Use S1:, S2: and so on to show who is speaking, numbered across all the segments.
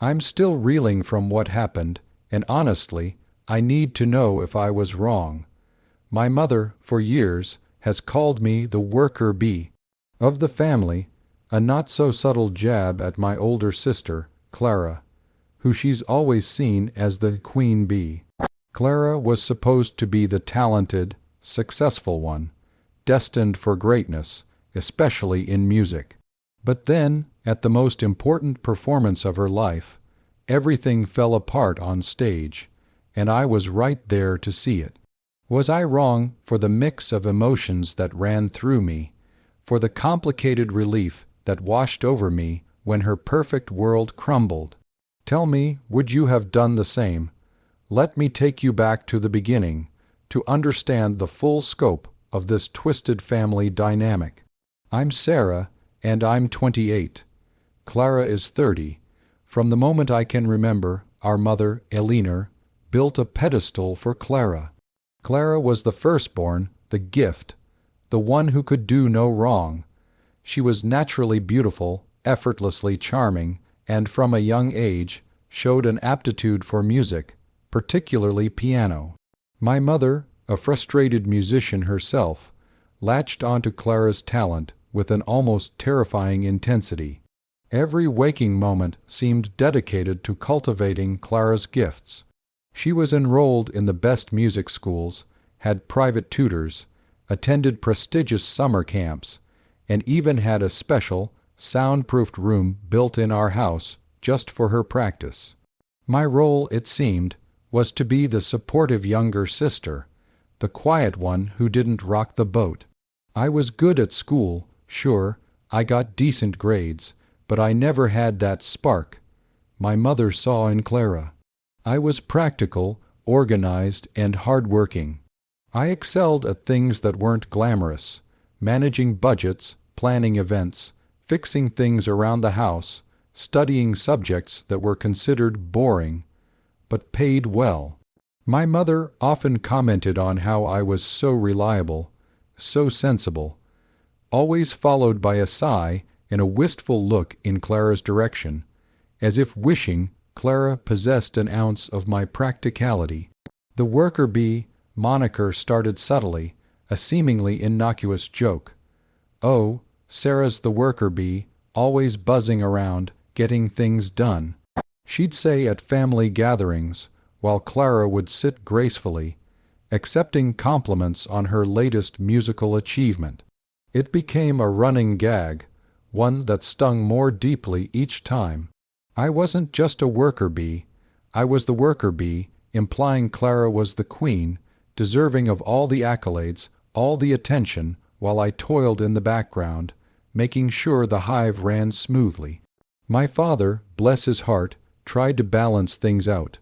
S1: I'm still reeling from what happened, and honestly, I need to know if I was wrong. My mother, for years, has called me the worker bee of the family, a not-so-subtle jab at my older sister, Clara, who she's always seen as the queen bee. Clara was supposed to be the talented, successful one, destined for greatness, especially in music. But then, at the most important performance of her life, everything fell apart on stage, and I was right there to see it. Was I wrong for the mix of emotions that ran through me, for the complicated relief that washed over me when her perfect world crumbled? Tell me, would you have done the same? Let me take you back to the beginning, to understand the full scope of this twisted family dynamic. I'm Sarah, and I'm 28. Clara is 30. From the moment I can remember, our mother, Eleanor, built a pedestal for Clara. Clara was the firstborn, the gift, the one who could do no wrong. She was naturally beautiful, effortlessly charming, and from a young age showed an aptitude for music, particularly piano. My mother, a frustrated musician herself, latched onto Clara's talent with an almost terrifying intensity. Every waking moment seemed dedicated to cultivating Clara's gifts. She was enrolled in the best music schools, had private tutors, attended prestigious summer camps, and even had a special, soundproofed room built in our house just for her practice. My role, it seemed, was to be the supportive younger sister, the quiet one who didn't rock the boat. I was good at school, sure, I got decent grades, but I never had that spark my mother saw in Clara. I was practical, organized, and hard-working. I excelled at things that weren't glamorous, managing budgets, planning events, fixing things around the house, studying subjects that were considered boring, but paid well. My mother often commented on how I was so reliable, so sensible, always followed by a sigh and a wistful look in Clara's direction, as if wishing Clara possessed an ounce of my practicality. The worker bee moniker started subtly, a seemingly innocuous joke. Oh, Sarah's the worker bee, always buzzing around, getting things done, she'd say at family gatherings, while Clara would sit gracefully, accepting compliments on her latest musical achievement. It became a running gag, one that stung more deeply each time. I wasn't just a worker bee, I was the worker bee, implying Clara was the queen, deserving of all the accolades, all the attention, while I toiled in the background, making sure the hive ran smoothly. My father, bless his heart, tried to balance things out.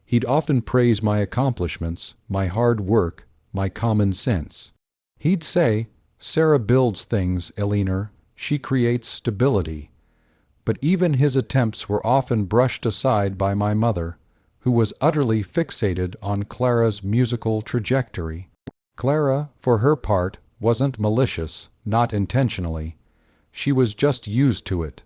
S1: He'd often praise my accomplishments, my hard work, my common sense. He'd say, "Sarah builds things, Eleanor. She creates stability." But even his attempts were often brushed aside by my mother, who was utterly fixated on Clara's musical trajectory. Clara, for her part, wasn't malicious, not intentionally. She was just used to it,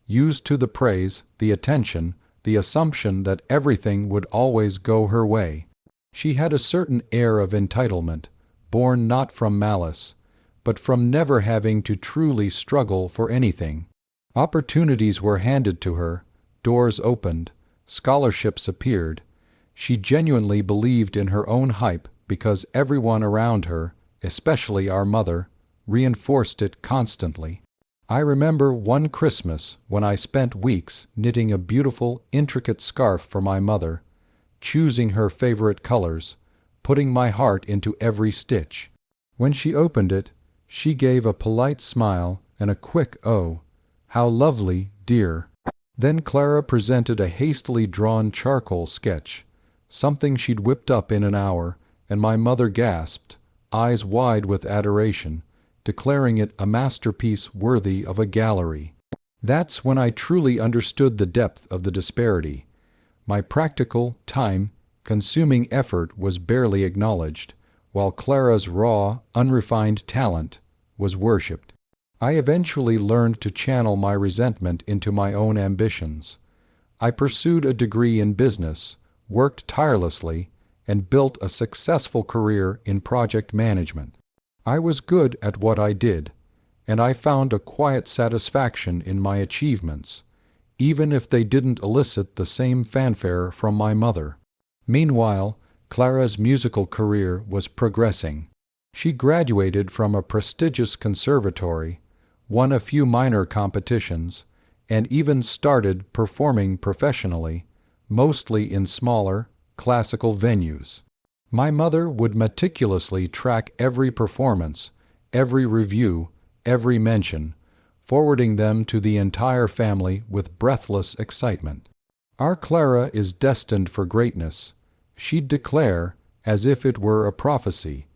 S1: used to the praise, the attention, the assumption that everything would always go her way. She had a certain air of entitlement, born not from malice, but from never having to truly struggle for anything. Opportunities were handed to her, doors opened, scholarships appeared. She genuinely believed in her own hype because everyone around her, especially our mother, reinforced it constantly. I remember one Christmas when I spent weeks knitting a beautiful, intricate scarf for my mother, choosing her favorite colors, putting my heart into every stitch. When she opened it, she gave a polite smile and a quick "Oh, how lovely, dear." Then Clara presented a hastily drawn charcoal sketch, something she'd whipped up in an hour, and my mother gasped, eyes wide with adoration, declaring it a masterpiece worthy of a gallery. That's when I truly understood the depth of the disparity. My practical, time-consuming effort was barely acknowledged, while Clara's raw, unrefined talent was worshipped. I eventually learned to channel my resentment into my own ambitions. I pursued a degree in business, worked tirelessly, and built a successful career in project management. I was good at what I did, and I found a quiet satisfaction in my achievements, even if they didn't elicit the same fanfare from my mother. Meanwhile, Clara's musical career was progressing. She graduated from a prestigious conservatory, won a few minor competitions, and even started performing professionally, mostly in smaller, classical venues. My mother would meticulously track every performance, every review, every mention, forwarding them to the entire family with breathless excitement. "Our Clara is destined for greatness," she'd declare, as if it were a prophecy.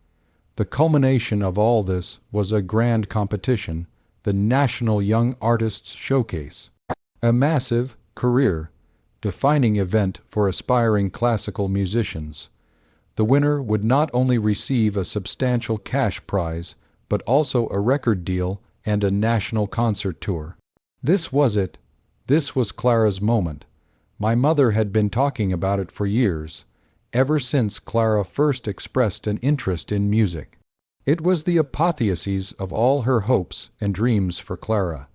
S1: The culmination of all this was a grand competition, the National Young Artists Showcase, a massive, career-defining event for aspiring classical musicians. The winner would not only receive a substantial cash prize, but also a record deal and a national concert tour. This was it. This was Clara's moment. My mother had been talking about it for years, ever since Clara first expressed an interest in music. It was the apotheosis of all her hopes and dreams for Clara.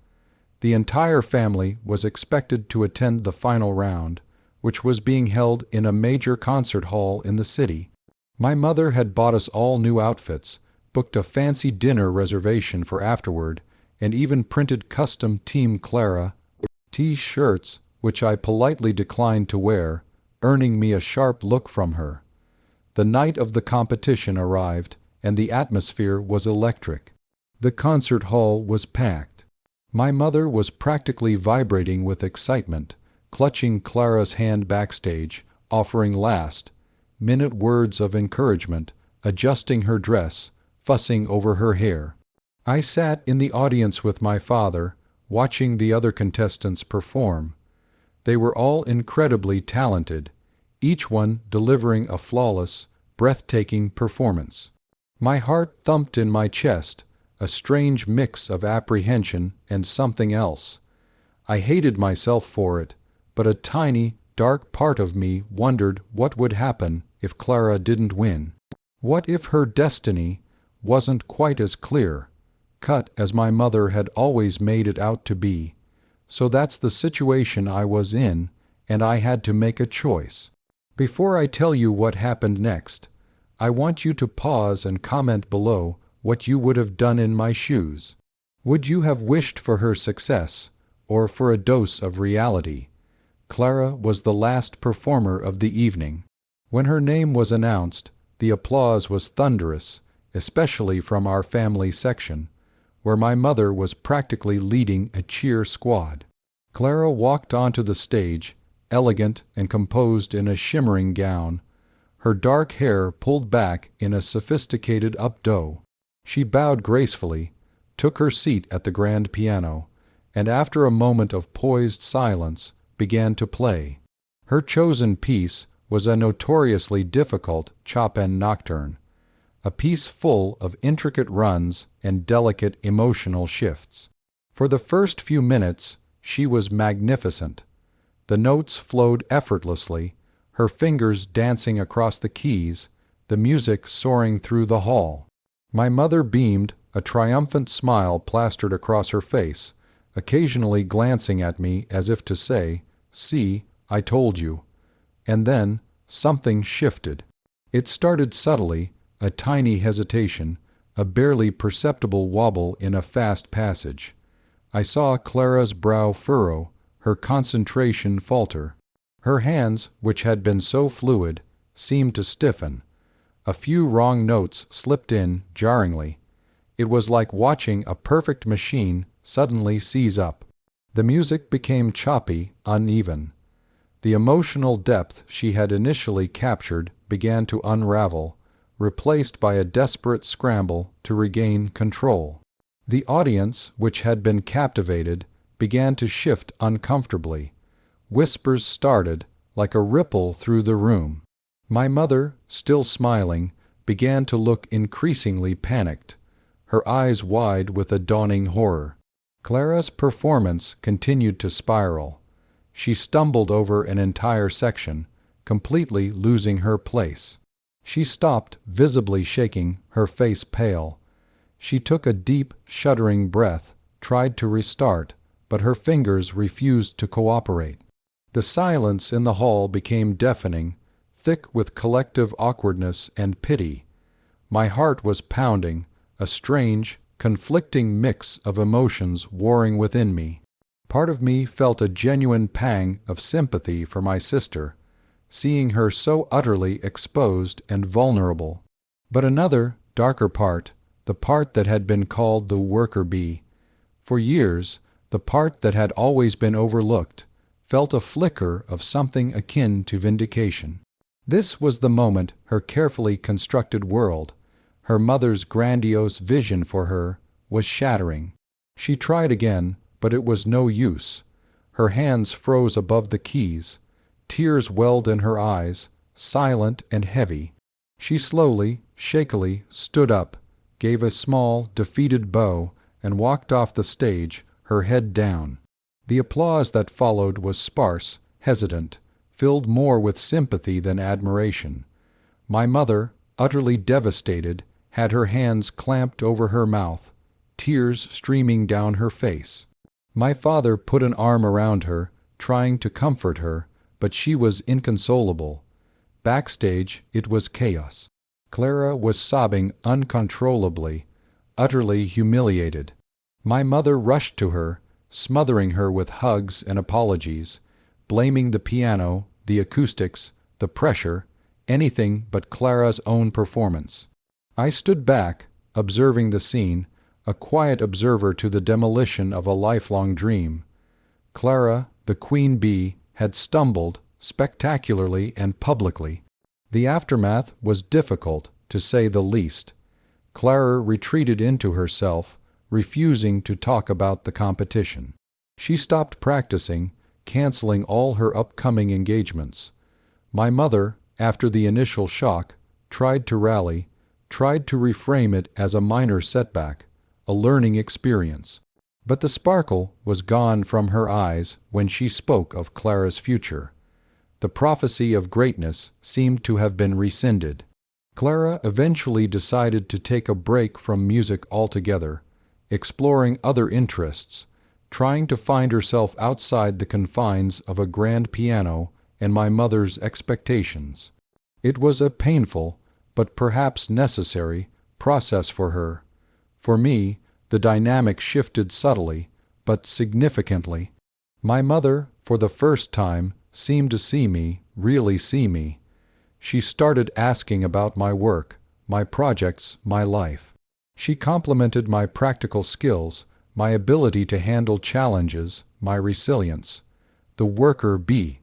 S1: The entire family was expected to attend the final round, which was being held in a major concert hall in the city. My mother had bought us all new outfits, booked a fancy dinner reservation for afterward, and even printed custom Team Clara T-shirts, which I politely declined to wear, earning me a sharp look from her. The night of the competition arrived, and the atmosphere was electric. The concert hall was packed. My mother was practically vibrating with excitement, clutching Clara's hand backstage, offering last-minute words of encouragement, adjusting her dress, fussing over her hair. I sat in the audience with my father, watching the other contestants perform. They were all incredibly talented, each one delivering a flawless, breathtaking performance. My heart thumped in my chest, a strange mix of apprehension and something else. I hated myself for it, but a tiny, dark part of me wondered what would happen if Clara didn't win. What if her destiny wasn't quite as clear-cut as my mother had always made it out to be? So that's the situation I was in, and I had to make a choice. Before I tell you what happened next, I want you to pause and comment below what you would have done in my shoes. Would you have wished for her success, or for a dose of reality? Clara was the last performer of the evening. When her name was announced, the applause was thunderous, especially from our family section, where my mother was practically leading a cheer squad. Clara walked onto the stage, elegant and composed in a shimmering gown, her dark hair pulled back in a sophisticated updo. She bowed gracefully, took her seat at the grand piano, and after a moment of poised silence, began to play. Her chosen piece was a notoriously difficult Chopin nocturne, a piece full of intricate runs and delicate emotional shifts. For the first few minutes, she was magnificent. The notes flowed effortlessly, her fingers dancing across the keys, the music soaring through the hall. My mother beamed, a triumphant smile plastered across her face, occasionally glancing at me as if to say, "See, I told you." And then, something shifted. It started subtly, a tiny hesitation, a barely perceptible wobble in a fast passage. I saw Clara's brow furrow, her concentration falter. Her hands, which had been so fluid, seemed to stiffen. A few wrong notes slipped in jarringly. It was like watching a perfect machine suddenly seize up. The music became choppy, uneven. The emotional depth she had initially captured began to unravel, replaced by a desperate scramble to regain control. The audience, which had been captivated, began to shift uncomfortably. Whispers started, like a ripple through the room. My mother, still smiling, began to look increasingly panicked, her eyes wide with a dawning horror. Clara's performance continued to spiral. She stumbled over an entire section, completely losing her place. She stopped, visibly shaking, her face pale. She took a deep, shuddering breath, tried to restart, but her fingers refused to cooperate. The silence in the hall became deafening, thick with collective awkwardness and pity. My heart was pounding, a strange, conflicting mix of emotions warring within me. Part of me felt a genuine pang of sympathy for my sister, seeing her so utterly exposed and vulnerable. But another, darker part, the part that had been called the worker bee, for years, the part that had always been overlooked, felt a flicker of something akin to vindication. This was the moment her carefully constructed world, her mother's grandiose vision for her, was shattering. She tried again, but it was no use. Her hands froze above the keys. Tears welled in her eyes, silent and heavy. She slowly, shakily stood up, gave a small, defeated bow, and walked off the stage, her head down. The applause that followed was sparse, hesitant, filled more with sympathy than admiration. My mother, utterly devastated, had her hands clamped over her mouth, tears streaming down her face. My father put an arm around her, trying to comfort her, but she was inconsolable. Backstage, it was chaos. Clara was sobbing uncontrollably, utterly humiliated. My mother rushed to her, smothering her with hugs and apologies, blaming the piano, the acoustics, the pressure, anything but Clara's own performance. I stood back, observing the scene, a quiet observer to the demolition of a lifelong dream. Clara, the queen bee, had stumbled, spectacularly and publicly. The aftermath was difficult, to say the least. Clara retreated into herself, refusing to talk about the competition. She stopped practicing, canceling all her upcoming engagements. My mother, after the initial shock, tried to rally, tried to reframe it as a minor setback, a learning experience. But the sparkle was gone from her eyes when she spoke of Clara's future. The prophecy of greatness seemed to have been rescinded. Clara eventually decided to take a break from music altogether, exploring other interests, trying to find herself outside the confines of a grand piano and my mother's expectations. It was a painful, but perhaps necessary, process for her. For me, the dynamic shifted subtly, but significantly. My mother, for the first time, seemed to see me, really see me. She started asking about my work, my projects, my life. She complimented my practical skills, my ability to handle challenges, my resilience. The worker bee.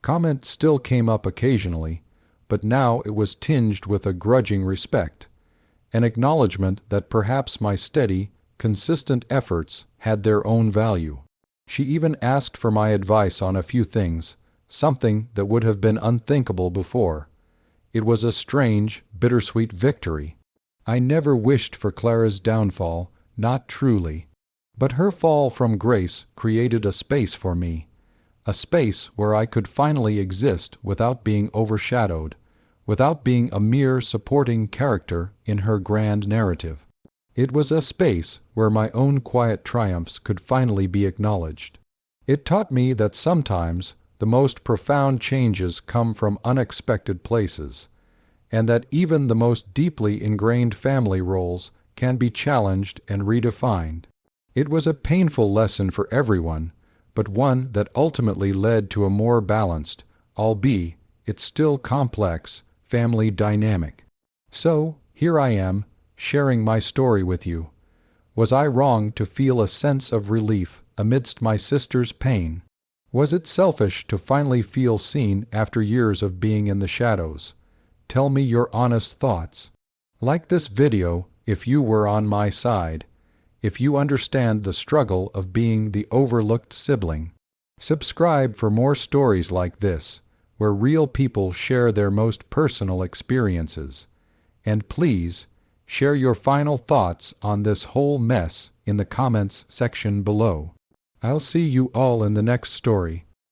S1: Comment still came up occasionally, but now it was tinged with a grudging respect, an acknowledgement that perhaps my steady, consistent efforts had their own value. She even asked for my advice on a few things, something that would have been unthinkable before. It was a strange, bittersweet victory. I never wished for Clara's downfall, not truly. But her fall from grace created a space for me, a space where I could finally exist without being overshadowed, without being a mere supporting character in her grand narrative. It was a space where my own quiet triumphs could finally be acknowledged. It taught me that sometimes the most profound changes come from unexpected places, and that even the most deeply ingrained family roles can be challenged and redefined. It was a painful lesson for everyone, but one that ultimately led to a more balanced, albeit it's still complex, family dynamic. So, here I am, sharing my story with you. Was I wrong to feel a sense of relief amidst my sister's pain? Was it selfish to finally feel seen after years of being in the shadows? Tell me your honest thoughts. Like this video if you were on my side, if you understand the struggle of being the overlooked sibling. Subscribe for more stories like this, where real people share their most personal experiences. And please, share your final thoughts on this whole mess in the comments section below. I'll see you all in the next story.